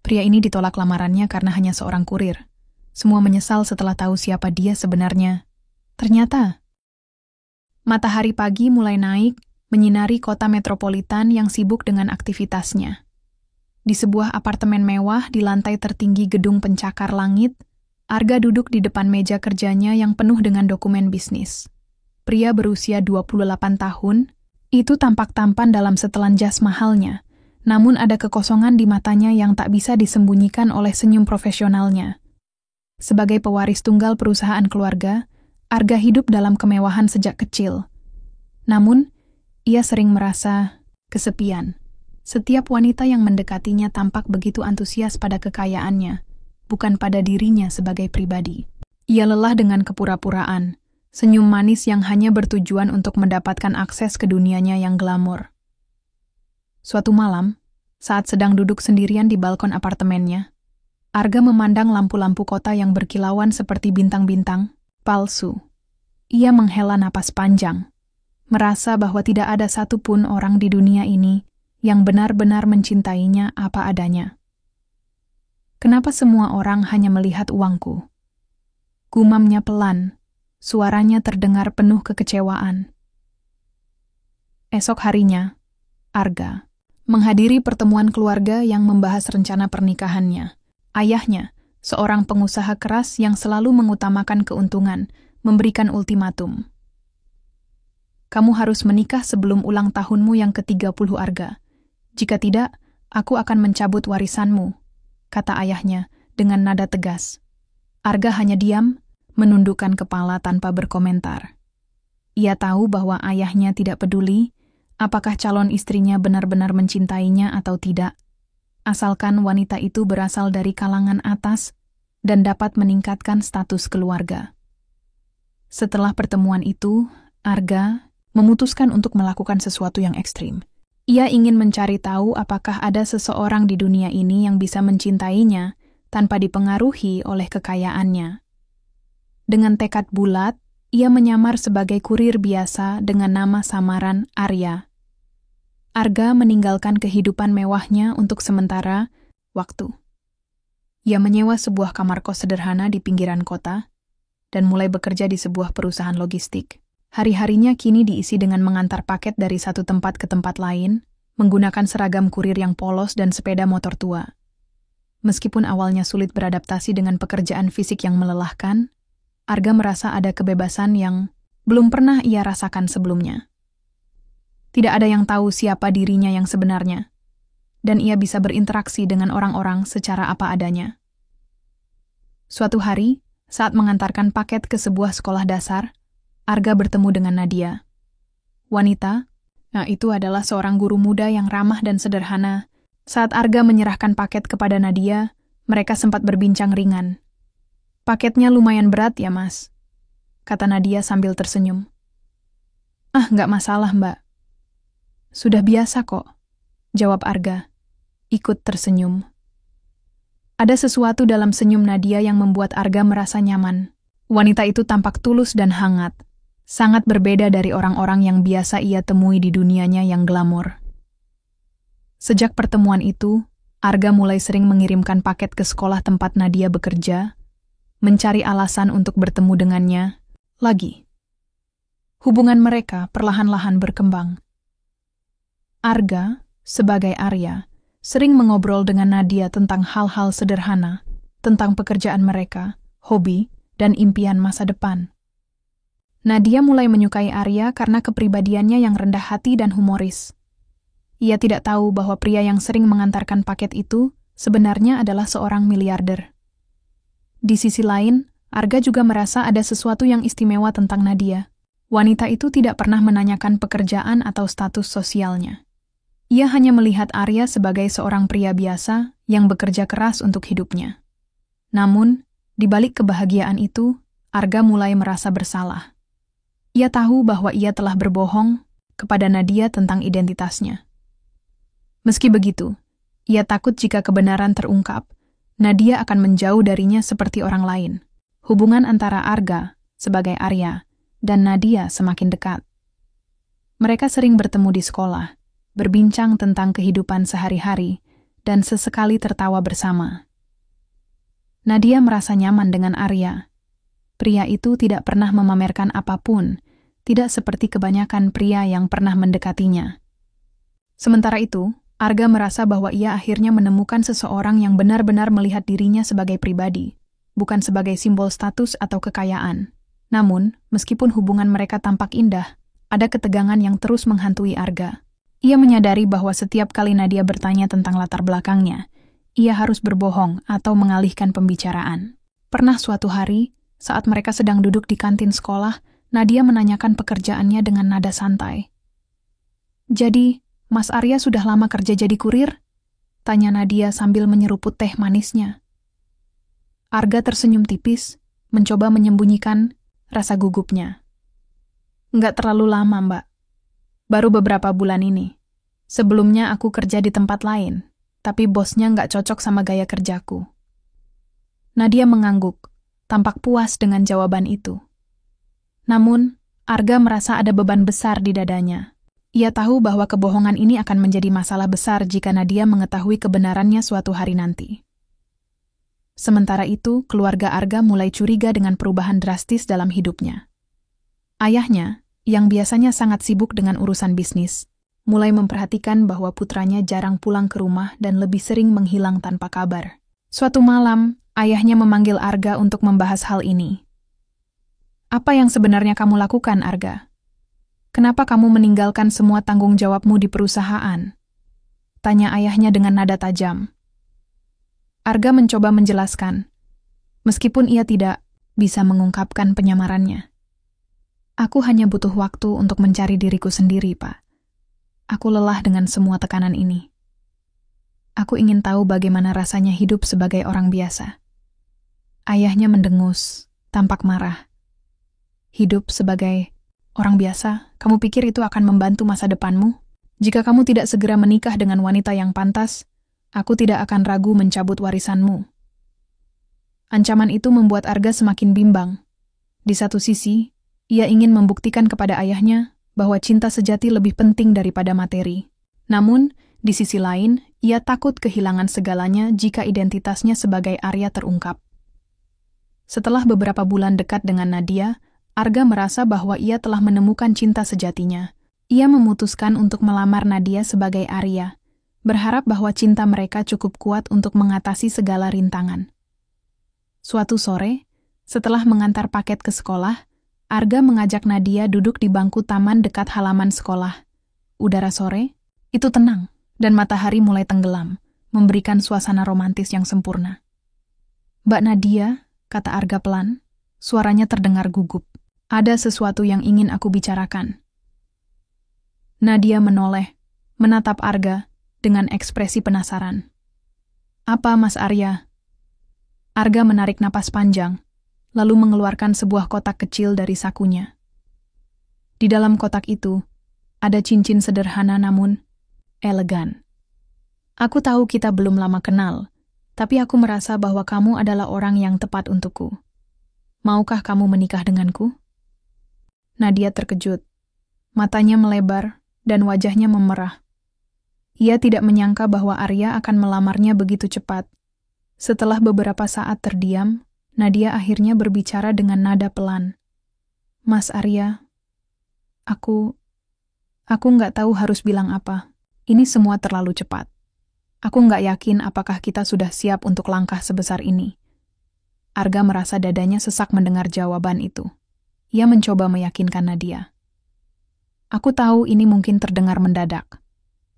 Pria ini ditolak lamarannya karena hanya seorang kurir. Semua menyesal setelah tahu siapa dia sebenarnya. Ternyata, matahari pagi mulai naik, menyinari kota metropolitan yang sibuk dengan aktivitasnya. Di sebuah apartemen mewah di lantai tertinggi gedung pencakar langit, Arga duduk di depan meja kerjanya yang penuh dengan dokumen bisnis. Pria berusia 28 tahun, itu tampak tampan dalam setelan jas mahalnya, namun ada kekosongan di matanya yang tak bisa disembunyikan oleh senyum profesionalnya. Sebagai pewaris tunggal perusahaan keluarga, Arga hidup dalam kemewahan sejak kecil. Namun, ia sering merasa kesepian. Setiap wanita yang mendekatinya tampak begitu antusias pada kekayaannya, bukan pada dirinya sebagai pribadi. Ia lelah dengan kepura-puraan, senyum manis yang hanya bertujuan untuk mendapatkan akses ke dunianya yang glamor. Suatu malam, saat sedang duduk sendirian di balkon apartemennya, Arga memandang lampu-lampu kota yang berkilauan seperti bintang-bintang palsu. Ia menghela napas panjang, merasa bahwa tidak ada satupun orang di dunia ini yang benar-benar mencintainya apa adanya. Kenapa semua orang hanya melihat uangku? Gumamnya pelan, suaranya terdengar penuh kekecewaan. Esok harinya, Arga menghadiri pertemuan keluarga yang membahas rencana pernikahannya. Ayahnya, seorang pengusaha keras yang selalu mengutamakan keuntungan, memberikan ultimatum. Kamu harus menikah sebelum ulang tahunmu yang ke-30, Arga. Jika tidak, aku akan mencabut warisanmu, kata ayahnya dengan nada tegas. Arga hanya diam, menundukkan kepala tanpa berkomentar. Ia tahu bahwa ayahnya tidak peduli apakah calon istrinya benar-benar mencintainya atau tidak, asalkan wanita itu berasal dari kalangan atas dan dapat meningkatkan status keluarga. Setelah pertemuan itu, Arga memutuskan untuk melakukan sesuatu yang ekstrim. Ia ingin mencari tahu apakah ada seseorang di dunia ini yang bisa mencintainya tanpa dipengaruhi oleh kekayaannya. Dengan tekad bulat, ia menyamar sebagai kurir biasa dengan nama samaran Arya. Arga meninggalkan kehidupan mewahnya untuk sementara waktu. Ia menyewa sebuah kamar kos sederhana di pinggiran kota dan mulai bekerja di sebuah perusahaan logistik. Hari-harinya kini diisi dengan mengantar paket dari satu tempat ke tempat lain, menggunakan seragam kurir yang polos dan sepeda motor tua. Meskipun awalnya sulit beradaptasi dengan pekerjaan fisik yang melelahkan, Arga merasa ada kebebasan yang belum pernah ia rasakan sebelumnya. Tidak ada yang tahu siapa dirinya yang sebenarnya, dan ia bisa berinteraksi dengan orang-orang secara apa adanya. Suatu hari, saat mengantarkan paket ke sebuah sekolah dasar, Arga bertemu dengan Nadia. Wanita, itu adalah seorang guru muda yang ramah dan sederhana. Saat Arga menyerahkan paket kepada Nadia, mereka sempat berbincang ringan. Paketnya lumayan berat ya, Mas, kata Nadia sambil tersenyum. Nggak masalah, Mbak. Sudah biasa kok, jawab Arga, ikut tersenyum. Ada sesuatu dalam senyum Nadia yang membuat Arga merasa nyaman. Wanita itu tampak tulus dan hangat. Sangat berbeda dari orang-orang yang biasa ia temui di dunianya yang glamor. Sejak pertemuan itu, Arga mulai sering mengirimkan paket ke sekolah tempat Nadia bekerja, mencari alasan untuk bertemu dengannya lagi. Hubungan mereka perlahan-lahan berkembang. Arga, sebagai Arya, sering mengobrol dengan Nadia tentang hal-hal sederhana, tentang pekerjaan mereka, hobi, dan impian masa depan. Nadia mulai menyukai Arya karena kepribadiannya yang rendah hati dan humoris. Ia tidak tahu bahwa pria yang sering mengantarkan paket itu sebenarnya adalah seorang miliarder. Di sisi lain, Arga juga merasa ada sesuatu yang istimewa tentang Nadia. Wanita itu tidak pernah menanyakan pekerjaan atau status sosialnya. Ia hanya melihat Arya sebagai seorang pria biasa yang bekerja keras untuk hidupnya. Namun, di balik kebahagiaan itu, Arga mulai merasa bersalah. Ia tahu bahwa ia telah berbohong kepada Nadia tentang identitasnya. Meski begitu, ia takut jika kebenaran terungkap, Nadia akan menjauh darinya seperti orang lain. Hubungan antara Arga sebagai Arya dan Nadia semakin dekat. Mereka sering bertemu di sekolah, berbincang tentang kehidupan sehari-hari, dan sesekali tertawa bersama. Nadia merasa nyaman dengan Arya. Pria itu tidak pernah memamerkan apapun, tidak seperti kebanyakan pria yang pernah mendekatinya. Sementara itu, Arga merasa bahwa ia akhirnya menemukan seseorang yang benar-benar melihat dirinya sebagai pribadi, bukan sebagai simbol status atau kekayaan. Namun, meskipun hubungan mereka tampak indah, ada ketegangan yang terus menghantui Arga. Ia menyadari bahwa setiap kali Nadia bertanya tentang latar belakangnya, ia harus berbohong atau mengalihkan pembicaraan. Pernah suatu hari, saat mereka sedang duduk di kantin sekolah, Nadia menanyakan pekerjaannya dengan nada santai. "Jadi, Mas Arya sudah lama kerja jadi kurir?" tanya Nadia sambil menyeruput teh manisnya. Arga tersenyum tipis, mencoba menyembunyikan rasa gugupnya. "Nggak terlalu lama, Mbak. Baru beberapa bulan ini. Sebelumnya aku kerja di tempat lain, tapi bosnya nggak cocok sama gaya kerjaku." Nadia mengangguk, tampak puas dengan jawaban itu. Namun, Arga merasa ada beban besar di dadanya. Ia tahu bahwa kebohongan ini akan menjadi masalah besar jika Nadia mengetahui kebenarannya suatu hari nanti. Sementara itu, keluarga Arga mulai curiga dengan perubahan drastis dalam hidupnya. Ayahnya, yang biasanya sangat sibuk dengan urusan bisnis, mulai memperhatikan bahwa putranya jarang pulang ke rumah dan lebih sering menghilang tanpa kabar. Suatu malam, ayahnya memanggil Arga untuk membahas hal ini. "Apa yang sebenarnya kamu lakukan, Arga? Kenapa kamu meninggalkan semua tanggung jawabmu di perusahaan?" tanya ayahnya dengan nada tajam. Arga mencoba menjelaskan, meskipun ia tidak bisa mengungkapkan penyamarannya. "Aku hanya butuh waktu untuk mencari diriku sendiri, Pak. Aku lelah dengan semua tekanan ini. Aku ingin tahu bagaimana rasanya hidup sebagai orang biasa." Ayahnya mendengus, tampak marah. "Hidup sebagai orang biasa, kamu pikir itu akan membantu masa depanmu? Jika kamu tidak segera menikah dengan wanita yang pantas, aku tidak akan ragu mencabut warisanmu." Ancaman itu membuat Arga semakin bimbang. Di satu sisi, ia ingin membuktikan kepada ayahnya bahwa cinta sejati lebih penting daripada materi. Namun, di sisi lain, ia takut kehilangan segalanya jika identitasnya sebagai Arya terungkap. Setelah beberapa bulan dekat dengan Nadia, Arga merasa bahwa ia telah menemukan cinta sejatinya. Ia memutuskan untuk melamar Nadia sebagai Arya, berharap bahwa cinta mereka cukup kuat untuk mengatasi segala rintangan. Suatu sore, setelah mengantar paket ke sekolah, Arga mengajak Nadia duduk di bangku taman dekat halaman sekolah. Udara sore, itu tenang, dan matahari mulai tenggelam, memberikan suasana romantis yang sempurna. "Mbak Nadia," kata Arga pelan, suaranya terdengar gugup. "Ada sesuatu yang ingin aku bicarakan." Nadia menoleh, menatap Arga dengan ekspresi penasaran. "Apa, Mas Arya?" Arga menarik napas panjang, lalu mengeluarkan sebuah kotak kecil dari sakunya. Di dalam kotak itu, ada cincin sederhana namun elegan. "Aku tahu kita belum lama kenal, tapi aku merasa bahwa kamu adalah orang yang tepat untukku. Maukah kamu menikah denganku?" Nadia terkejut. Matanya melebar dan wajahnya memerah. Ia tidak menyangka bahwa Arya akan melamarnya begitu cepat. Setelah beberapa saat terdiam, Nadia akhirnya berbicara dengan nada pelan. "Mas Arya, aku nggak tahu harus bilang apa. Ini semua terlalu cepat. Aku nggak yakin apakah kita sudah siap untuk langkah sebesar ini." Arga merasa dadanya sesak mendengar jawaban itu. Ia mencoba meyakinkan Nadia. "Aku tahu ini mungkin terdengar mendadak,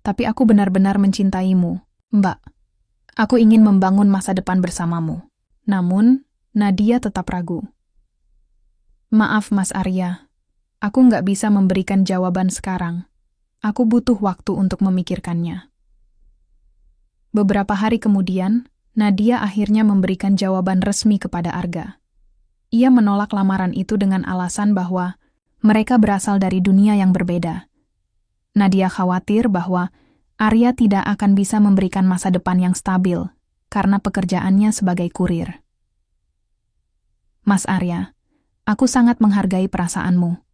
tapi aku benar-benar mencintaimu, Mbak. Aku ingin membangun masa depan bersamamu." Namun, Nadia tetap ragu. "Maaf, Mas Arya. Aku nggak bisa memberikan jawaban sekarang. Aku butuh waktu untuk memikirkannya." Beberapa hari kemudian, Nadia akhirnya memberikan jawaban resmi kepada Arga. Ia menolak lamaran itu dengan alasan bahwa mereka berasal dari dunia yang berbeda. Nadia khawatir bahwa Arya tidak akan bisa memberikan masa depan yang stabil karena pekerjaannya sebagai kurir. "Mas Arya, aku sangat menghargai perasaanmu.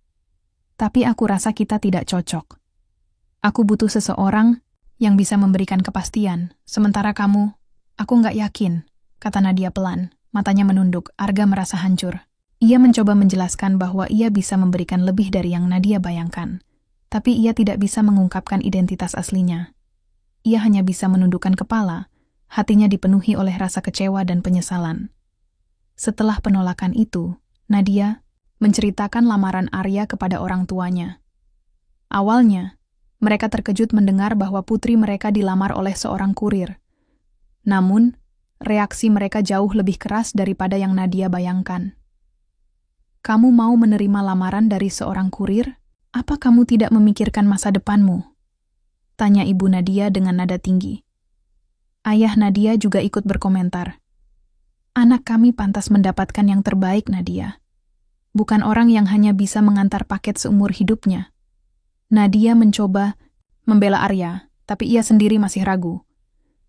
Tapi aku rasa kita tidak cocok. Aku butuh seseorang yang bisa memberikan kepastian. Sementara kamu, aku nggak yakin, kata Nadia pelan. Matanya menunduk, Arga merasa hancur. Ia mencoba menjelaskan bahwa ia bisa memberikan lebih dari yang Nadia bayangkan. Tapi ia tidak bisa mengungkapkan identitas aslinya. Ia hanya bisa menundukkan kepala, hatinya dipenuhi oleh rasa kecewa dan penyesalan. Setelah penolakan itu, Nadia menceritakan lamaran Arya kepada orang tuanya. Awalnya, mereka terkejut mendengar bahwa putri mereka dilamar oleh seorang kurir. Namun, reaksi mereka jauh lebih keras daripada yang Nadia bayangkan. Kamu mau menerima lamaran dari seorang kurir? Apa kamu tidak memikirkan masa depanmu? Tanya ibu Nadia dengan nada tinggi. Ayah Nadia juga ikut berkomentar. Anak kami pantas mendapatkan yang terbaik, Nadia. Bukan orang yang hanya bisa mengantar paket seumur hidupnya. Nadia mencoba membela Arya, tapi ia sendiri masih ragu.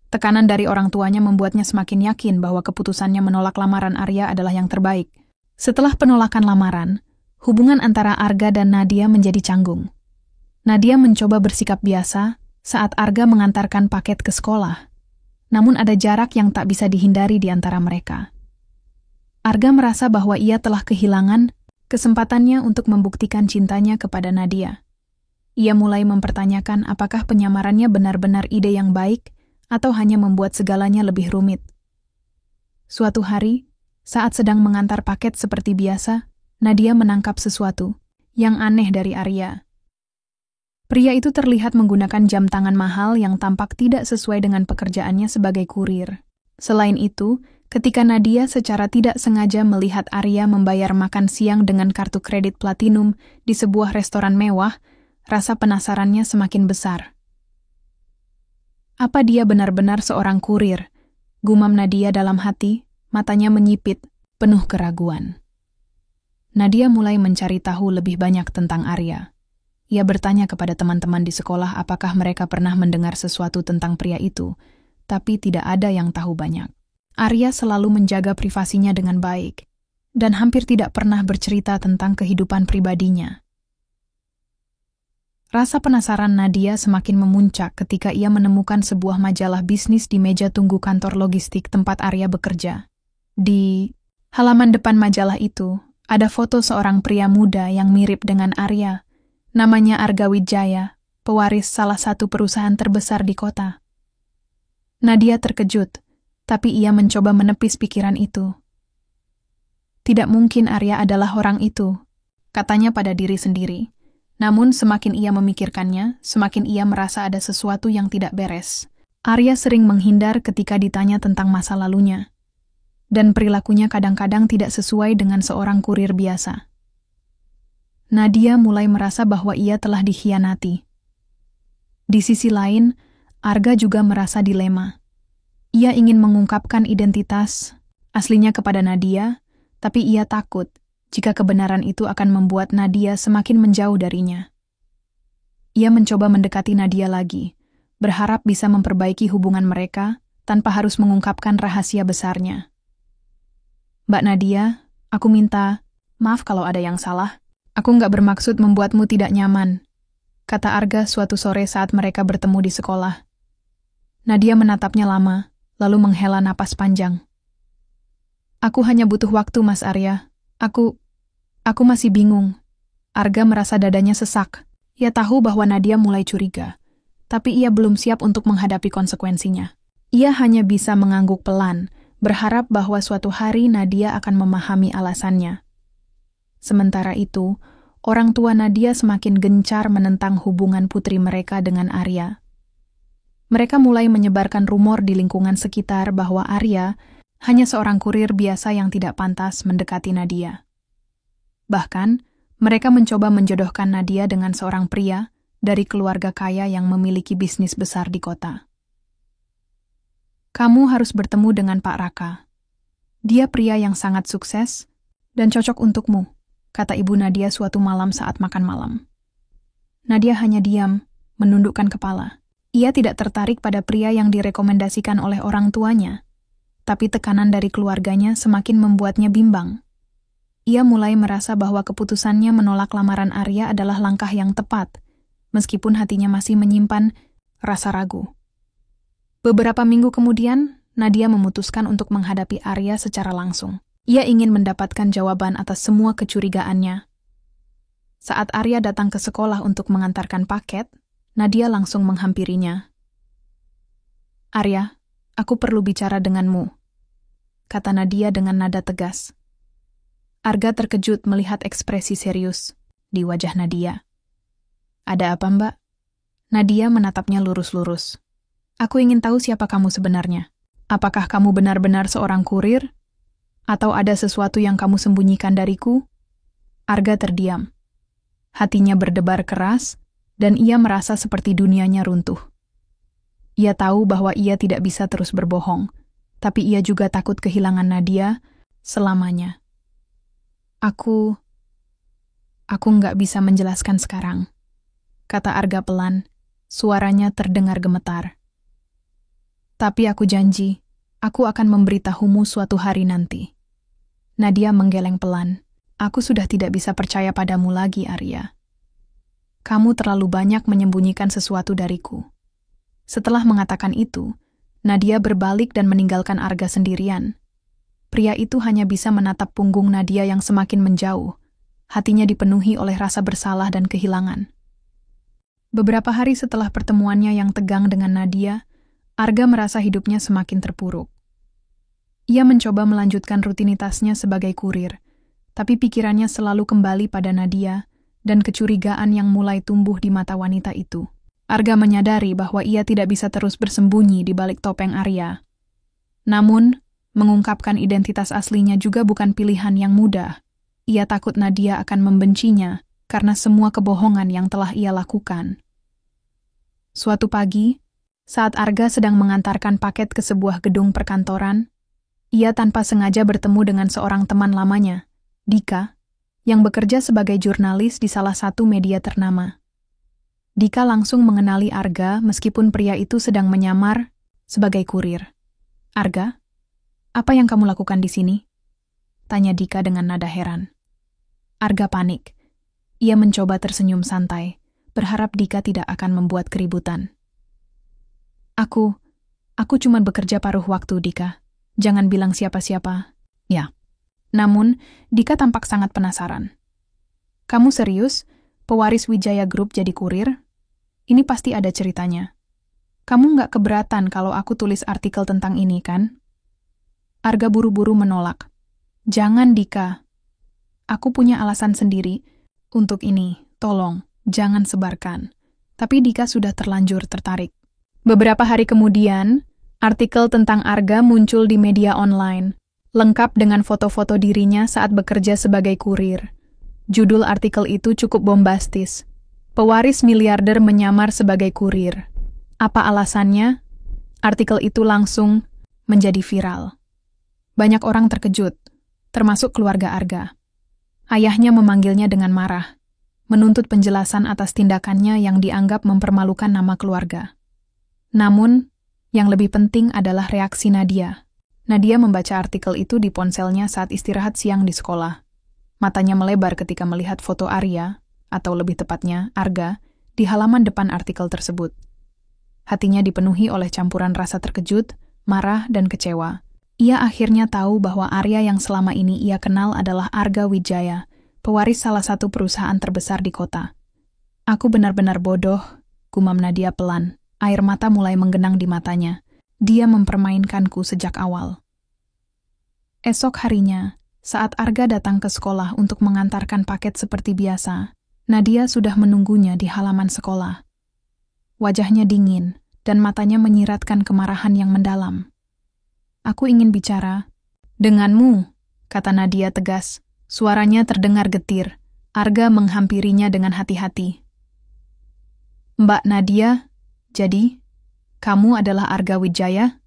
Tekanan dari orang tuanya membuatnya semakin yakin bahwa keputusannya menolak lamaran Arya adalah yang terbaik. Setelah penolakan lamaran, hubungan antara Arga dan Nadia menjadi canggung. Nadia mencoba bersikap biasa saat Arga mengantarkan paket ke sekolah. Namun ada jarak yang tak bisa dihindari di antara mereka. Arga merasa bahwa ia telah kehilangan kesempatannya untuk membuktikan cintanya kepada Nadia. Ia mulai mempertanyakan apakah penyamarannya benar-benar ide yang baik atau hanya membuat segalanya lebih rumit. Suatu hari, saat sedang mengantar paket seperti biasa, Nadia menangkap sesuatu yang aneh dari Arya. Pria itu terlihat menggunakan jam tangan mahal yang tampak tidak sesuai dengan pekerjaannya sebagai kurir. Selain itu, ketika Nadia secara tidak sengaja melihat Arya membayar makan siang dengan kartu kredit platinum di sebuah restoran mewah, rasa penasarannya semakin besar. Apa dia benar-benar seorang kurir? Gumam Nadia dalam hati, matanya menyipit, penuh keraguan. Nadia mulai mencari tahu lebih banyak tentang Arya. Ia bertanya kepada teman-teman di sekolah apakah mereka pernah mendengar sesuatu tentang pria itu, tapi tidak ada yang tahu banyak. Arya selalu menjaga privasinya dengan baik, dan hampir tidak pernah bercerita tentang kehidupan pribadinya. Rasa penasaran Nadia semakin memuncak ketika ia menemukan sebuah majalah bisnis di meja tunggu kantor logistik tempat Arya bekerja. Di halaman depan majalah itu, ada foto seorang pria muda yang mirip dengan Arya. Namanya Arga Wijaya, pewaris salah satu perusahaan terbesar di kota. Nadia terkejut, tapi ia mencoba menepis pikiran itu. Tidak mungkin Arya adalah orang itu, katanya pada diri sendiri. Namun semakin ia memikirkannya, semakin ia merasa ada sesuatu yang tidak beres. Arya sering menghindar ketika ditanya tentang masa lalunya. Dan perilakunya kadang-kadang tidak sesuai dengan seorang kurir biasa. Nadia mulai merasa bahwa ia telah dikhianati. Di sisi lain, Arga juga merasa dilema. Ia ingin mengungkapkan identitas aslinya kepada Nadia, tapi ia takut jika kebenaran itu akan membuat Nadia semakin menjauh darinya. Ia mencoba mendekati Nadia lagi, berharap bisa memperbaiki hubungan mereka tanpa harus mengungkapkan rahasia besarnya. Mbak Nadia, aku minta maaf kalau ada yang salah. Aku nggak bermaksud membuatmu tidak nyaman, kata Arga suatu sore saat mereka bertemu di sekolah. Nadia menatapnya lama, lalu menghela napas panjang. Aku hanya butuh waktu, Mas Arya. Aku masih bingung. Arga merasa dadanya sesak. Ia tahu bahwa Nadia mulai curiga, tapi ia belum siap untuk menghadapi konsekuensinya. Ia hanya bisa mengangguk pelan, berharap bahwa suatu hari Nadia akan memahami alasannya. Sementara itu, orang tua Nadia semakin gencar menentang hubungan putri mereka dengan Arya. Mereka mulai menyebarkan rumor di lingkungan sekitar bahwa Arya hanya seorang kurir biasa yang tidak pantas mendekati Nadia. Bahkan, mereka mencoba menjodohkan Nadia dengan seorang pria dari keluarga kaya yang memiliki bisnis besar di kota. Kamu harus bertemu dengan Pak Raka. Dia pria yang sangat sukses dan cocok untukmu, kata ibu Nadia suatu malam saat makan malam. Nadia hanya diam, menundukkan kepala. Ia tidak tertarik pada pria yang direkomendasikan oleh orang tuanya, tapi tekanan dari keluarganya semakin membuatnya bimbang. Ia mulai merasa bahwa keputusannya menolak lamaran Arya adalah langkah yang tepat, meskipun hatinya masih menyimpan rasa ragu. Beberapa minggu kemudian, Nadia memutuskan untuk menghadapi Arya secara langsung. Ia ingin mendapatkan jawaban atas semua kecurigaannya. Saat Arya datang ke sekolah untuk mengantarkan paket, Nadia langsung menghampirinya. "Arya, aku perlu bicara denganmu," kata Nadia dengan nada tegas. Arga terkejut melihat ekspresi serius di wajah Nadia. "Ada apa, Mbak?" Nadia menatapnya lurus-lurus. "Aku ingin tahu siapa kamu sebenarnya. Apakah kamu benar-benar seorang kurir? Atau ada sesuatu yang kamu sembunyikan dariku?" Arga terdiam. Hatinya berdebar keras, dan ia merasa seperti dunianya runtuh. Ia tahu bahwa ia tidak bisa terus berbohong, tapi ia juga takut kehilangan Nadia selamanya. Aku nggak bisa menjelaskan sekarang," kata Arga pelan, suaranya terdengar gemetar. "Tapi aku janji, aku akan memberitahumu suatu hari nanti." Nadia menggeleng pelan. "Aku sudah tidak bisa percaya padamu lagi, Arya. Kamu terlalu banyak menyembunyikan sesuatu dariku." Setelah mengatakan itu, Nadia berbalik dan meninggalkan Arga sendirian. Pria itu hanya bisa menatap punggung Nadia yang semakin menjauh. Hatinya dipenuhi oleh rasa bersalah dan kehilangan. Beberapa hari setelah pertemuannya yang tegang dengan Nadia, Arga merasa hidupnya semakin terpuruk. Ia mencoba melanjutkan rutinitasnya sebagai kurir, tapi pikirannya selalu kembali pada Nadia dan kecurigaan yang mulai tumbuh di mata wanita itu. Arga menyadari bahwa ia tidak bisa terus bersembunyi di balik topeng Arya. Namun, mengungkapkan identitas aslinya juga bukan pilihan yang mudah. Ia takut Nadia akan membencinya karena semua kebohongan yang telah ia lakukan. Suatu pagi, saat Arga sedang mengantarkan paket ke sebuah gedung perkantoran, ia tanpa sengaja bertemu dengan seorang teman lamanya, Dika, yang bekerja sebagai jurnalis di salah satu media ternama. Dika langsung mengenali Arga meskipun pria itu sedang menyamar sebagai kurir. "Arga, apa yang kamu lakukan di sini?" tanya Dika dengan nada heran. Arga panik. Ia mencoba tersenyum santai, berharap Dika tidak akan membuat keributan. Aku cuma bekerja paruh waktu, Dika. Jangan bilang siapa-siapa." "Ya." Namun, Dika tampak sangat penasaran. "Kamu serius? Pewaris Wijaya Group jadi kurir? Ini pasti ada ceritanya. Kamu nggak keberatan kalau aku tulis artikel tentang ini, kan?" Arga buru-buru menolak. "Jangan, Dika. Aku punya alasan sendiri untuk ini. Tolong, jangan sebarkan." Tapi Dika sudah terlanjur tertarik. Beberapa hari kemudian, artikel tentang Arga muncul di media online, lengkap dengan foto-foto dirinya saat bekerja sebagai kurir. Judul artikel itu cukup bombastis. "Pewaris miliarder menyamar sebagai kurir. Apa alasannya?" Artikel itu langsung menjadi viral. Banyak orang terkejut, termasuk keluarga Arga. Ayahnya memanggilnya dengan marah, menuntut penjelasan atas tindakannya yang dianggap mempermalukan nama keluarga. Namun, yang lebih penting adalah reaksi Nadia. Nadia membaca artikel itu di ponselnya saat istirahat siang di sekolah. Matanya melebar ketika melihat foto Arya, atau lebih tepatnya Arga, di halaman depan artikel tersebut. Hatinya dipenuhi oleh campuran rasa terkejut, marah, dan kecewa. Ia akhirnya tahu bahwa Arya yang selama ini ia kenal adalah Arga Wijaya, pewaris salah satu perusahaan terbesar di kota. "Aku benar-benar bodoh," gumam Nadia pelan. Air mata mulai menggenang di matanya. Dia mempermainkanku sejak awal. Esok harinya, saat Arga datang ke sekolah untuk mengantarkan paket seperti biasa, Nadia sudah menunggunya di halaman sekolah. Wajahnya dingin, dan matanya menyiratkan kemarahan yang mendalam. "Aku ingin bicara denganmu," kata Nadia tegas. Suaranya terdengar getir. Arga menghampirinya dengan hati-hati. "Mbak Nadia, jadi, kamu adalah Arga Wijaya?"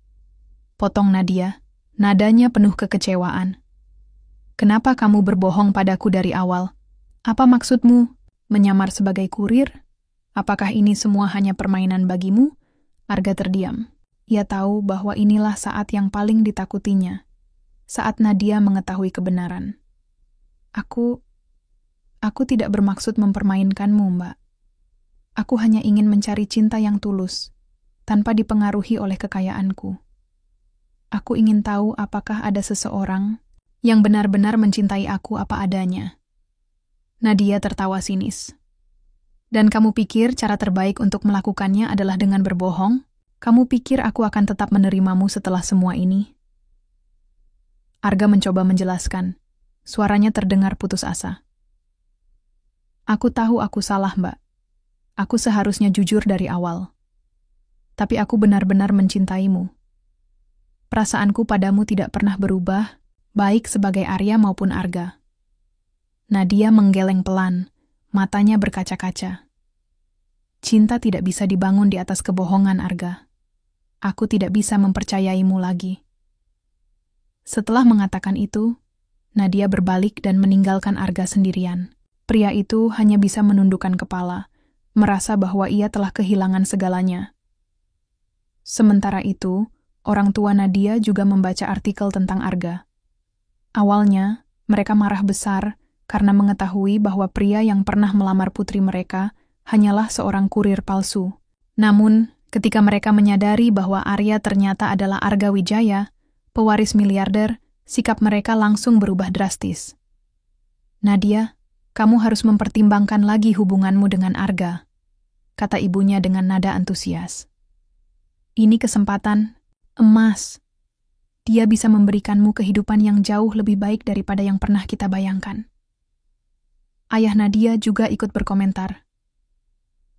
Potong Nadia, nadanya penuh kekecewaan. "Kenapa kamu berbohong padaku dari awal? Apa maksudmu? Menyamar sebagai kurir? Apakah ini semua hanya permainan bagimu?" Arga terdiam. Ia tahu bahwa inilah saat yang paling ditakutinya. Saat Nadia mengetahui kebenaran. Aku tidak bermaksud mempermainkanmu, Mbak. Aku hanya ingin mencari cinta yang tulus, tanpa dipengaruhi oleh kekayaanku. Aku ingin tahu apakah ada seseorang yang benar-benar mencintai aku apa adanya. Nadia tertawa sinis. Dan kamu pikir cara terbaik untuk melakukannya adalah dengan berbohong? Kamu pikir aku akan tetap menerimamu setelah semua ini? Arga mencoba menjelaskan. Suaranya terdengar putus asa. Aku tahu aku salah, Mbak. Aku seharusnya jujur dari awal. Tapi aku benar-benar mencintaimu. Perasaanku padamu tidak pernah berubah, baik sebagai Arya maupun Arga. Nadia menggeleng pelan, matanya berkaca-kaca. Cinta tidak bisa dibangun di atas kebohongan, Arga. Aku tidak bisa mempercayaimu lagi. Setelah mengatakan itu, Nadia berbalik dan meninggalkan Arga sendirian. Pria itu hanya bisa menundukkan kepala, merasa bahwa ia telah kehilangan segalanya. Sementara itu, orang tua Nadia juga membaca artikel tentang Arga. Awalnya, mereka marah besar karena mengetahui bahwa pria yang pernah melamar putri mereka hanyalah seorang kurir palsu. Namun, ketika mereka menyadari bahwa Arya ternyata adalah Arga Wijaya, pewaris miliarder, sikap mereka langsung berubah drastis. Nadia, kamu harus mempertimbangkan lagi hubunganmu dengan Arga, kata ibunya dengan nada antusias. Ini kesempatan emas. Dia bisa memberikanmu kehidupan yang jauh lebih baik daripada yang pernah kita bayangkan. Ayah Nadia juga ikut berkomentar.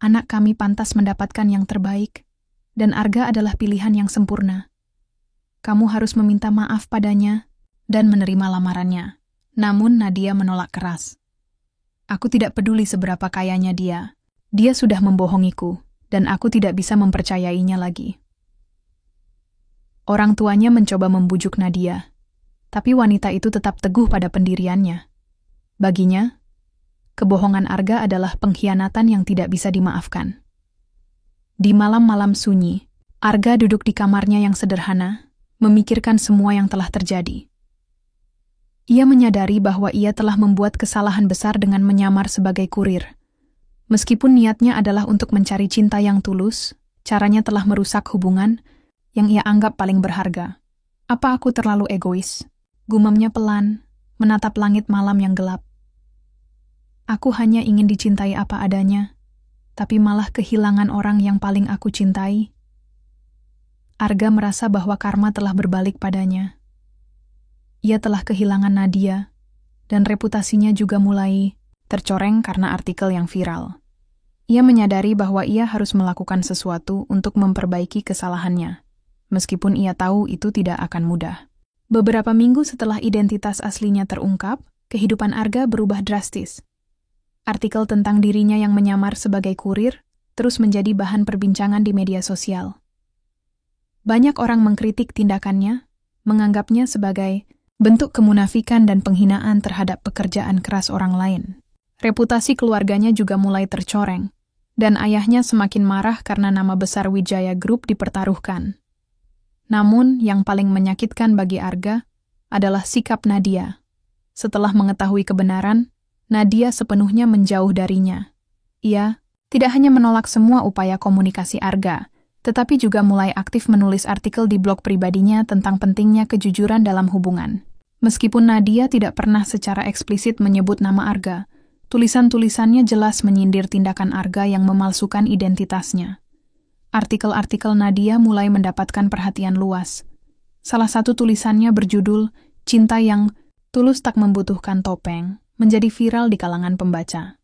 Anak kami pantas mendapatkan yang terbaik, dan Arga adalah pilihan yang sempurna. Kamu harus meminta maaf padanya dan menerima lamarannya. Namun Nadia menolak keras. Aku tidak peduli seberapa kayanya dia. Dia sudah membohongiku, dan aku tidak bisa mempercayainya lagi. Orang tuanya mencoba membujuk Nadia, tapi wanita itu tetap teguh pada pendiriannya. Baginya, kebohongan Arga adalah pengkhianatan yang tidak bisa dimaafkan. Di malam-malam sunyi, Arga duduk di kamarnya yang sederhana, memikirkan semua yang telah terjadi. Ia menyadari bahwa ia telah membuat kesalahan besar dengan menyamar sebagai kurir. Meskipun niatnya adalah untuk mencari cinta yang tulus, caranya telah merusak hubungan yang ia anggap paling berharga. Apa aku terlalu egois? Gumamnya pelan, menatap langit malam yang gelap. Aku hanya ingin dicintai apa adanya, tapi malah kehilangan orang yang paling aku cintai. Arga merasa bahwa karma telah berbalik padanya. Ia telah kehilangan Nadia, dan reputasinya juga mulai tercoreng karena artikel yang viral. Ia menyadari bahwa ia harus melakukan sesuatu untuk memperbaiki kesalahannya, meskipun ia tahu itu tidak akan mudah. Beberapa minggu setelah identitas aslinya terungkap, kehidupan Arga berubah drastis. Artikel tentang dirinya yang menyamar sebagai kurir terus menjadi bahan perbincangan di media sosial. Banyak orang mengkritik tindakannya, menganggapnya sebagai bentuk kemunafikan dan penghinaan terhadap pekerjaan keras orang lain. Reputasi keluarganya juga mulai tercoreng, dan ayahnya semakin marah karena nama besar Wijaya Group dipertaruhkan. Namun, yang paling menyakitkan bagi Arga adalah sikap Nadia. Setelah mengetahui kebenaran, Nadia sepenuhnya menjauh darinya. Ia tidak hanya menolak semua upaya komunikasi Arga, tetapi juga mulai aktif menulis artikel di blog pribadinya tentang pentingnya kejujuran dalam hubungan. Meskipun Nadia tidak pernah secara eksplisit menyebut nama Arga, tulisan-tulisannya jelas menyindir tindakan Arga yang memalsukan identitasnya. Artikel-artikel Nadia mulai mendapatkan perhatian luas. Salah satu tulisannya berjudul "Cinta yang Tulus Tak Membutuhkan Topeng" menjadi viral di kalangan pembaca.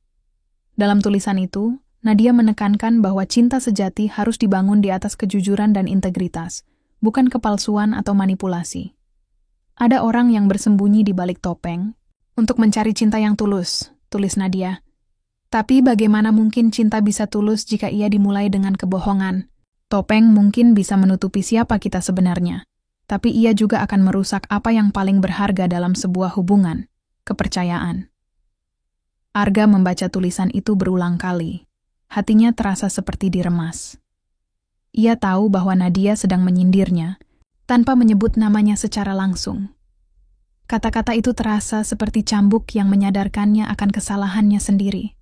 Dalam tulisan itu, Nadia menekankan bahwa cinta sejati harus dibangun di atas kejujuran dan integritas, bukan kepalsuan atau manipulasi. Ada orang yang bersembunyi di balik topeng untuk mencari cinta yang tulus, tulis Nadia. Tapi bagaimana mungkin cinta bisa tulus jika ia dimulai dengan kebohongan? Topeng mungkin bisa menutupi siapa kita sebenarnya, tapi ia juga akan merusak apa yang paling berharga dalam sebuah hubungan, kepercayaan. Arga membaca tulisan itu berulang kali. Hatinya terasa seperti diremas. Ia tahu bahwa Nadia sedang menyindirnya, tanpa menyebut namanya secara langsung. Kata-kata itu terasa seperti cambuk yang menyadarkannya akan kesalahannya sendiri.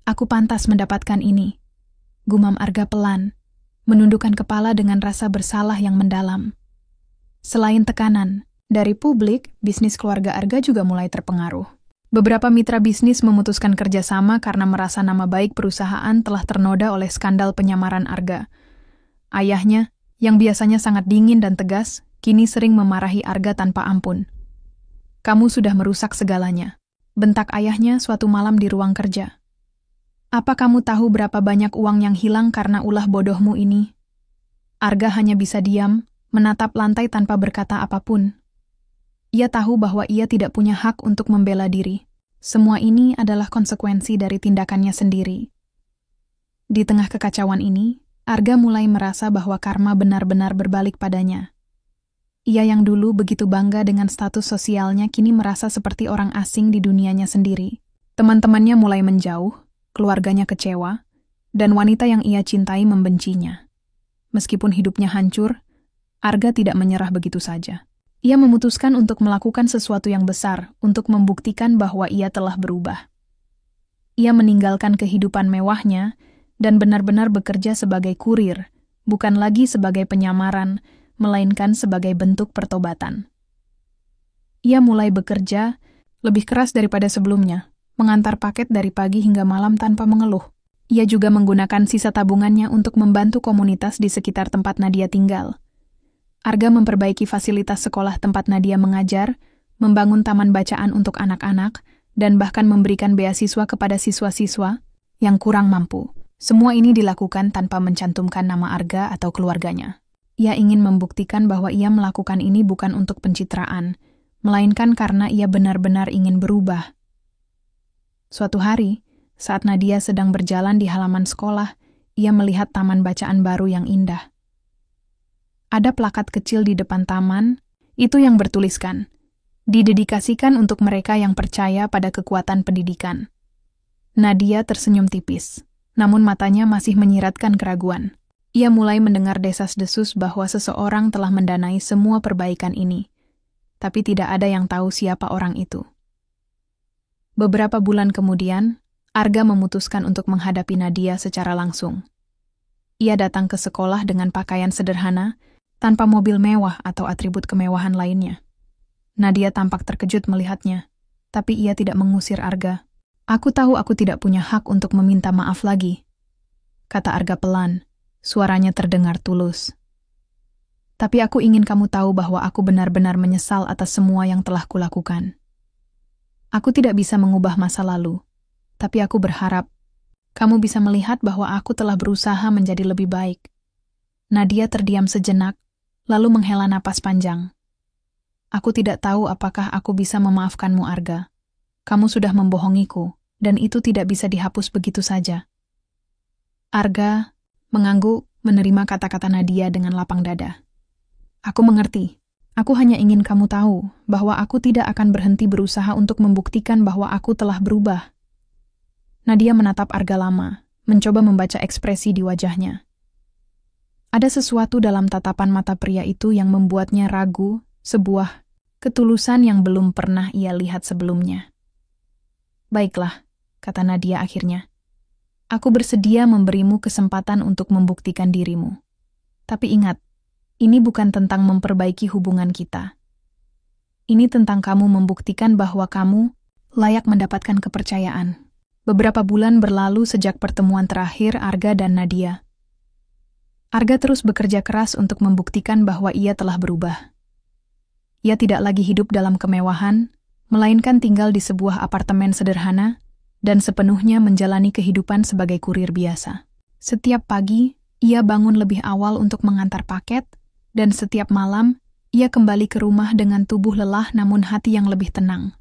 Aku pantas mendapatkan ini, gumam Arga pelan, menundukkan kepala dengan rasa bersalah yang mendalam. Selain tekanan dari publik, bisnis keluarga Arga juga mulai terpengaruh. Beberapa mitra bisnis memutuskan kerjasama karena merasa nama baik perusahaan telah ternoda oleh skandal penyamaran Arga. Ayahnya, yang biasanya sangat dingin dan tegas, kini sering memarahi Arga tanpa ampun. "Kamu sudah merusak segalanya," bentak ayahnya suatu malam di ruang kerja. "Apa kamu tahu berapa banyak uang yang hilang karena ulah bodohmu ini?" Arga hanya bisa diam, menatap lantai tanpa berkata apapun. Ia tahu bahwa ia tidak punya hak untuk membela diri. Semua ini adalah konsekuensi dari tindakannya sendiri. Di tengah kekacauan ini, Arga mulai merasa bahwa karma benar-benar berbalik padanya. Ia yang dulu begitu bangga dengan status sosialnya kini merasa seperti orang asing di dunianya sendiri. Teman-temannya mulai menjauh, keluarganya kecewa, dan wanita yang ia cintai membencinya. Meskipun hidupnya hancur, Arga tidak menyerah begitu saja. Ia memutuskan untuk melakukan sesuatu yang besar untuk membuktikan bahwa ia telah berubah. Ia meninggalkan kehidupan mewahnya dan benar-benar bekerja sebagai kurir, bukan lagi sebagai penyamaran, melainkan sebagai bentuk pertobatan. Ia mulai bekerja lebih keras daripada sebelumnya, mengantar paket dari pagi hingga malam tanpa mengeluh. Ia juga menggunakan sisa tabungannya untuk membantu komunitas di sekitar tempat Nadia tinggal. Arga memperbaiki fasilitas sekolah tempat Nadia mengajar, membangun taman bacaan untuk anak-anak, dan bahkan memberikan beasiswa kepada siswa-siswa yang kurang mampu. Semua ini dilakukan tanpa mencantumkan nama Arga atau keluarganya. Ia ingin membuktikan bahwa ia melakukan ini bukan untuk pencitraan, melainkan karena ia benar-benar ingin berubah. Suatu hari, saat Nadia sedang berjalan di halaman sekolah, ia melihat taman bacaan baru yang indah. Ada plakat kecil di depan taman, itu yang bertuliskan, "Didedikasikan untuk mereka yang percaya pada kekuatan pendidikan." Nadia tersenyum tipis, namun matanya masih menyiratkan keraguan. Ia mulai mendengar desas-desus bahwa seseorang telah mendanai semua perbaikan ini, tapi tidak ada yang tahu siapa orang itu. Beberapa bulan kemudian, Arga memutuskan untuk menghadapi Nadia secara langsung. Ia datang ke sekolah dengan pakaian sederhana, tanpa mobil mewah atau atribut kemewahan lainnya. Nadia tampak terkejut melihatnya, tapi ia tidak mengusir Arga. "Aku tahu aku tidak punya hak untuk meminta maaf lagi," kata Arga pelan, suaranya terdengar tulus. "Tapi aku ingin kamu tahu bahwa aku benar-benar menyesal atas semua yang telah kulakukan. Aku tidak bisa mengubah masa lalu, tapi aku berharap kamu bisa melihat bahwa aku telah berusaha menjadi lebih baik." Nadia terdiam sejenak, lalu menghela napas panjang. "Aku tidak tahu apakah aku bisa memaafkanmu, Arga. Kamu sudah membohongiku, dan itu tidak bisa dihapus begitu saja." Arga mengangguk menerima kata-kata Nadia dengan lapang dada. "Aku mengerti. Aku hanya ingin kamu tahu bahwa aku tidak akan berhenti berusaha untuk membuktikan bahwa aku telah berubah." Nadia menatap Arga lama, mencoba membaca ekspresi di wajahnya. Ada sesuatu dalam tatapan mata pria itu yang membuatnya ragu, sebuah ketulusan yang belum pernah ia lihat sebelumnya. "Baiklah," kata Nadia akhirnya. "Aku bersedia memberimu kesempatan untuk membuktikan dirimu. Tapi ingat, ini bukan tentang memperbaiki hubungan kita. Ini tentang kamu membuktikan bahwa kamu layak mendapatkan kepercayaan." Beberapa bulan berlalu sejak pertemuan terakhir Arga dan Nadia. Arga terus bekerja keras untuk membuktikan bahwa ia telah berubah. Ia tidak lagi hidup dalam kemewahan, melainkan tinggal di sebuah apartemen sederhana dan sepenuhnya menjalani kehidupan sebagai kurir biasa. Setiap pagi, ia bangun lebih awal untuk mengantar paket, dan setiap malam, ia kembali ke rumah dengan tubuh lelah namun hati yang lebih tenang.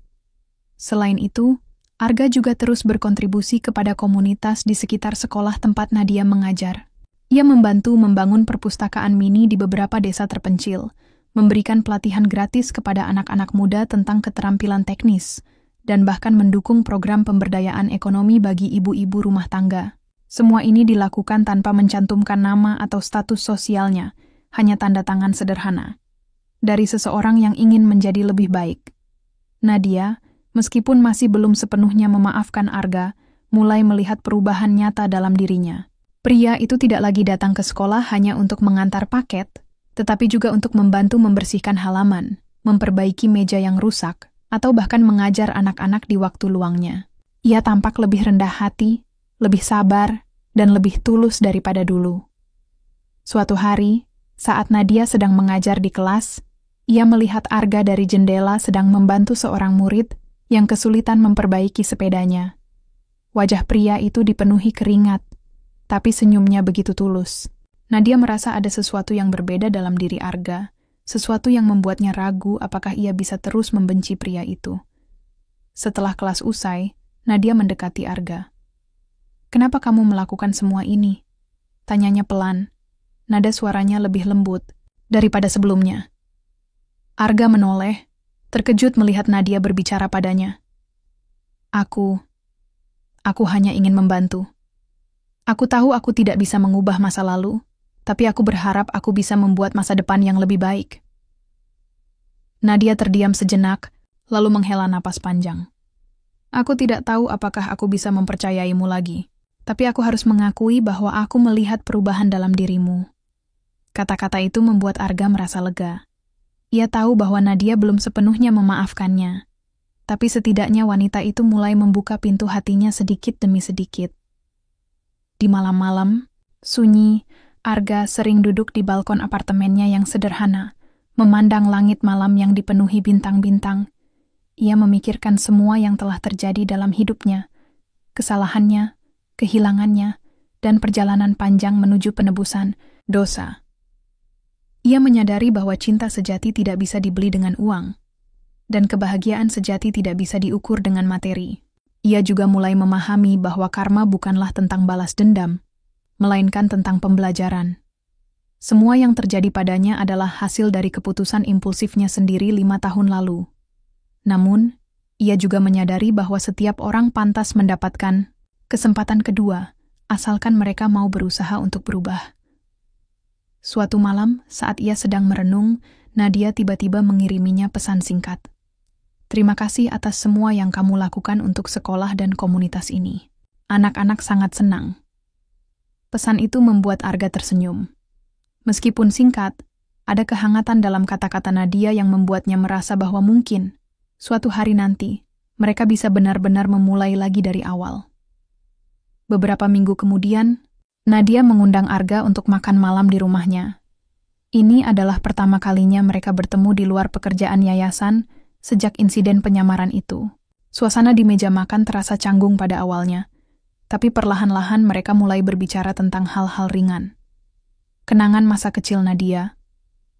Selain itu, Arga juga terus berkontribusi kepada komunitas di sekitar sekolah tempat Nadia mengajar. Ia membantu membangun perpustakaan mini di beberapa desa terpencil, memberikan pelatihan gratis kepada anak-anak muda tentang keterampilan teknis, dan bahkan mendukung program pemberdayaan ekonomi bagi ibu-ibu rumah tangga. Semua ini dilakukan tanpa mencantumkan nama atau status sosialnya, hanya tanda tangan sederhana. Dari seseorang yang ingin menjadi lebih baik. Nadia, meskipun masih belum sepenuhnya memaafkan Arga, mulai melihat perubahan nyata dalam dirinya. Pria itu tidak lagi datang ke sekolah hanya untuk mengantar paket, tetapi juga untuk membantu membersihkan halaman, memperbaiki meja yang rusak, atau bahkan mengajar anak-anak di waktu luangnya. Ia tampak lebih rendah hati, lebih sabar, dan lebih tulus daripada dulu. Suatu hari, saat Nadia sedang mengajar di kelas, ia melihat Arga dari jendela sedang membantu seorang murid yang kesulitan memperbaiki sepedanya. Wajah pria itu dipenuhi keringat, tapi senyumnya begitu tulus. Nadia merasa ada sesuatu yang berbeda dalam diri Arga, sesuatu yang membuatnya ragu apakah ia bisa terus membenci pria itu. Setelah kelas usai, Nadia mendekati Arga. "Kenapa kamu melakukan semua ini?" Tanyanya pelan. Nada suaranya lebih lembut daripada sebelumnya. Arga menoleh, terkejut melihat Nadia berbicara padanya. Aku hanya ingin membantu. Aku tahu aku tidak bisa mengubah masa lalu, tapi aku berharap aku bisa membuat masa depan yang lebih baik." Nadia terdiam sejenak, lalu menghela napas panjang. "Aku tidak tahu apakah aku bisa mempercayaimu lagi, tapi aku harus mengakui bahwa aku melihat perubahan dalam dirimu." Kata-kata itu membuat Arga merasa lega. Ia tahu bahwa Nadia belum sepenuhnya memaafkannya, tapi setidaknya wanita itu mulai membuka pintu hatinya sedikit demi sedikit. Di malam-malam, sunyi, Arga sering duduk di balkon apartemennya yang sederhana, memandang langit malam yang dipenuhi bintang-bintang. Ia memikirkan semua yang telah terjadi dalam hidupnya, kesalahannya, kehilangannya, dan perjalanan panjang menuju penebusan dosa. Ia menyadari bahwa cinta sejati tidak bisa dibeli dengan uang, dan kebahagiaan sejati tidak bisa diukur dengan materi. Ia juga mulai memahami bahwa karma bukanlah tentang balas dendam, melainkan tentang pembelajaran. Semua yang terjadi padanya adalah hasil dari keputusan impulsifnya sendiri 5 tahun lalu. Namun, ia juga menyadari bahwa setiap orang pantas mendapatkan kesempatan kedua, asalkan mereka mau berusaha untuk berubah. Suatu malam, saat ia sedang merenung, Nadia tiba-tiba mengiriminya pesan singkat. "Terima kasih atas semua yang kamu lakukan untuk sekolah dan komunitas ini. Anak-anak sangat senang." Pesan itu membuat Arga tersenyum. Meskipun singkat, ada kehangatan dalam kata-kata Nadia yang membuatnya merasa bahwa mungkin, suatu hari nanti, mereka bisa benar-benar memulai lagi dari awal. Beberapa minggu kemudian, Nadia mengundang Arga untuk makan malam di rumahnya. Ini adalah pertama kalinya mereka bertemu di luar pekerjaan yayasan sejak insiden penyamaran itu. Suasana di meja makan terasa canggung pada awalnya, tapi perlahan-lahan mereka mulai berbicara tentang hal-hal ringan. Kenangan masa kecil Nadia,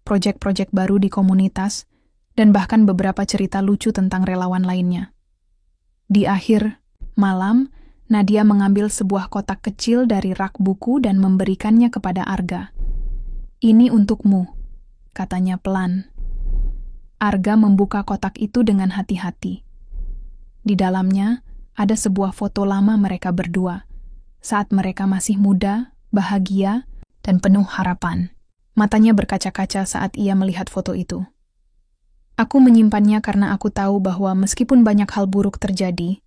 proyek-proyek baru di komunitas, dan bahkan beberapa cerita lucu tentang relawan lainnya. Di akhir malam, Nadia mengambil sebuah kotak kecil dari rak buku dan memberikannya kepada Arga. "Ini untukmu," katanya pelan. Arga membuka kotak itu dengan hati-hati. Di dalamnya, ada sebuah foto lama mereka berdua, saat mereka masih muda, bahagia, dan penuh harapan. Matanya berkaca-kaca saat ia melihat foto itu. "Aku menyimpannya karena aku tahu bahwa meskipun banyak hal buruk terjadi,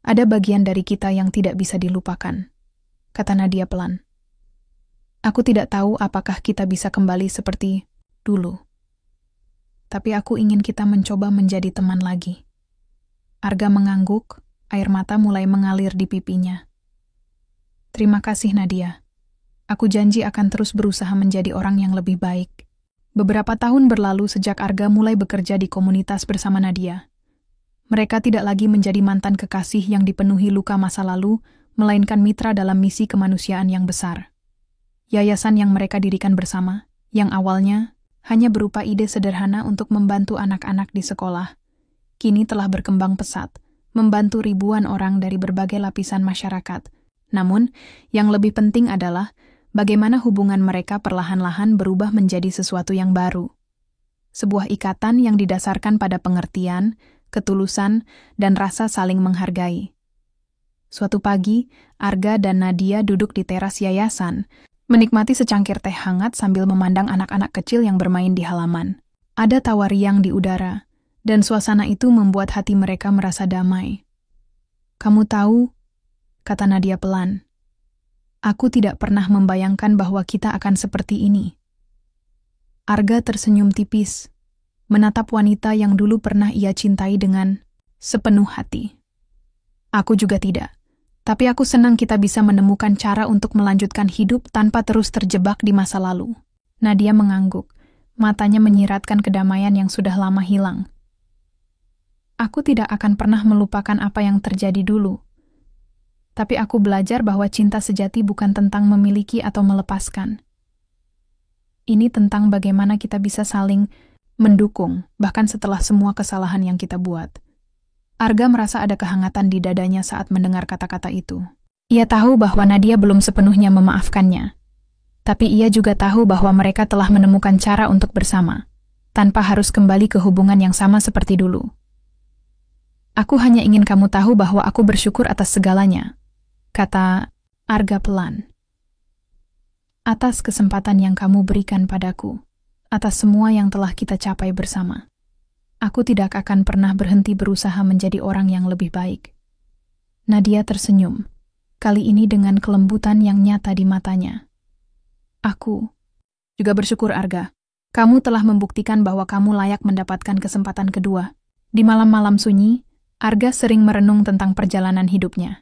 ada bagian dari kita yang tidak bisa dilupakan," kata Nadia pelan. "Aku tidak tahu apakah kita bisa kembali seperti dulu, tapi aku ingin kita mencoba menjadi teman lagi." Arga mengangguk. Air mata mulai mengalir di pipinya. "Terima kasih, Nadia. Aku janji akan terus berusaha menjadi orang yang lebih baik." Beberapa tahun berlalu sejak Arga mulai bekerja di komunitas bersama Nadia. Mereka tidak lagi menjadi mantan kekasih yang dipenuhi luka masa lalu, melainkan mitra dalam misi kemanusiaan yang besar. Yayasan yang mereka dirikan bersama, yang awalnya hanya berupa ide sederhana untuk membantu anak-anak di sekolah, kini telah berkembang pesat, membantu ribuan orang dari berbagai lapisan masyarakat. Namun, yang lebih penting adalah bagaimana hubungan mereka perlahan-lahan berubah menjadi sesuatu yang baru. Sebuah ikatan yang didasarkan pada pengertian, ketulusan, dan rasa saling menghargai. Suatu pagi, Arga dan Nadia duduk di teras yayasan, menikmati secangkir teh hangat sambil memandang anak-anak kecil yang bermain di halaman. Ada tawa riang di udara, dan suasana itu membuat hati mereka merasa damai. "Kamu tahu," kata Nadia pelan, Aku tidak pernah membayangkan bahwa kita akan seperti ini. Arga tersenyum tipis, menatap wanita yang dulu pernah ia cintai dengan sepenuh hati. Aku juga tidak, tapi aku senang kita bisa menemukan cara untuk melanjutkan hidup tanpa terus terjebak di masa lalu. Nadia mengangguk, matanya menyiratkan kedamaian yang sudah lama hilang. Aku tidak akan pernah melupakan apa yang terjadi dulu. Tapi aku belajar bahwa cinta sejati bukan tentang memiliki atau melepaskan. Ini tentang bagaimana kita bisa saling mendukung, bahkan setelah semua kesalahan yang kita buat. Arga merasa ada kehangatan di dadanya saat mendengar kata-kata itu. Ia tahu bahwa Nadia belum sepenuhnya memaafkannya. Tapi ia juga tahu bahwa mereka telah menemukan cara untuk bersama, tanpa harus kembali ke hubungan yang sama seperti dulu. Aku hanya ingin kamu tahu bahwa aku bersyukur atas segalanya, kata Arga pelan. Atas kesempatan yang kamu berikan padaku, atas semua yang telah kita capai bersama. Aku tidak akan pernah berhenti berusaha menjadi orang yang lebih baik. Nadia tersenyum, kali ini dengan kelembutan yang nyata di matanya. Aku juga bersyukur, Arga. Kamu telah membuktikan bahwa kamu layak mendapatkan kesempatan kedua. Di malam-malam sunyi, Arga sering merenung tentang perjalanan hidupnya.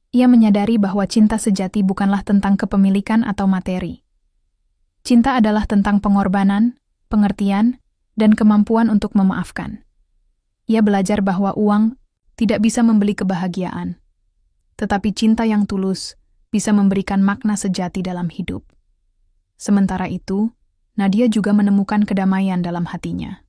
Ia menyadari bahwa cinta sejati bukanlah tentang kepemilikan atau materi. Cinta adalah tentang pengorbanan, pengertian, dan kemampuan untuk memaafkan. Ia belajar bahwa uang tidak bisa membeli kebahagiaan, tetapi cinta yang tulus bisa memberikan makna sejati dalam hidup. Sementara itu, Nadia juga menemukan kedamaian dalam hatinya.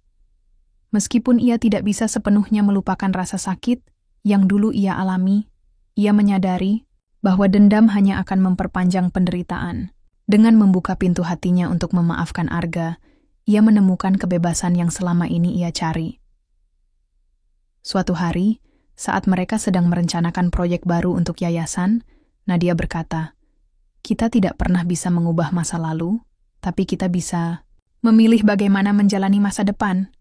Meskipun ia tidak bisa sepenuhnya melupakan rasa sakit yang dulu ia alami, ia menyadari bahwa dendam hanya akan memperpanjang penderitaan. Dengan membuka pintu hatinya untuk memaafkan Arga, ia menemukan kebebasan yang selama ini ia cari. Suatu hari, saat mereka sedang merencanakan proyek baru untuk yayasan, Nadia berkata, "Kita tidak pernah bisa mengubah masa lalu, tapi kita bisa memilih bagaimana menjalani masa depan."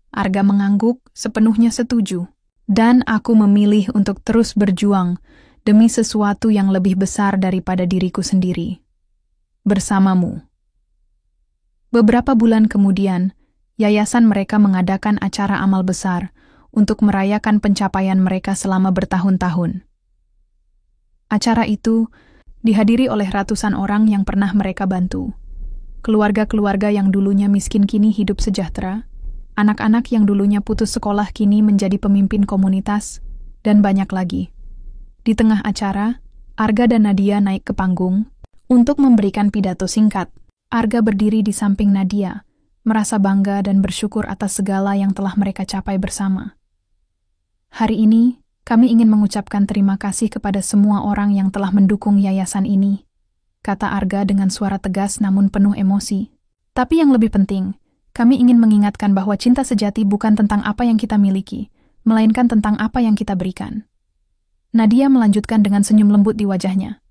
Arga mengangguk, sepenuhnya setuju. Dan aku memilih untuk terus berjuang demi sesuatu yang lebih besar daripada diriku sendiri. Bersamamu. Beberapa bulan kemudian, yayasan mereka mengadakan acara amal besar untuk merayakan pencapaian mereka selama bertahun-tahun. Acara itu dihadiri oleh ratusan orang yang pernah mereka bantu. Keluarga-keluarga yang dulunya miskin kini hidup sejahtera. Anak-anak yang dulunya putus sekolah kini menjadi pemimpin komunitas, dan banyak lagi. Di tengah acara, Arga dan Nadia naik ke panggung untuk memberikan pidato singkat. Arga berdiri di samping Nadia, merasa bangga dan bersyukur atas segala yang telah mereka capai bersama. Hari ini, kami ingin mengucapkan terima kasih kepada semua orang yang telah mendukung yayasan ini, kata Arga dengan suara tegas namun penuh emosi. Tapi yang lebih penting, kami ingin mengingatkan bahwa cinta sejati bukan tentang apa yang kita miliki, melainkan tentang apa yang kita berikan. Nadia melanjutkan dengan senyum lembut di wajahnya.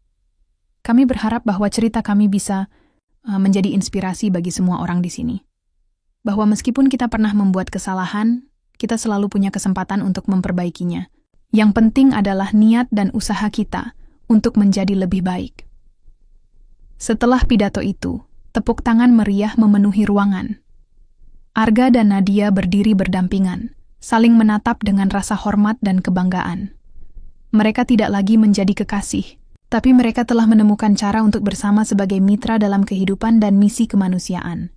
Kami berharap bahwa cerita kami bisa menjadi inspirasi bagi semua orang di sini. Bahwa meskipun kita pernah membuat kesalahan, kita selalu punya kesempatan untuk memperbaikinya. Yang penting adalah niat dan usaha kita untuk menjadi lebih baik. Setelah pidato itu, tepuk tangan meriah memenuhi ruangan. Arga dan Nadia berdiri berdampingan, saling menatap dengan rasa hormat dan kebanggaan. Mereka tidak lagi menjadi kekasih, tapi mereka telah menemukan cara untuk bersama sebagai mitra dalam kehidupan dan misi kemanusiaan.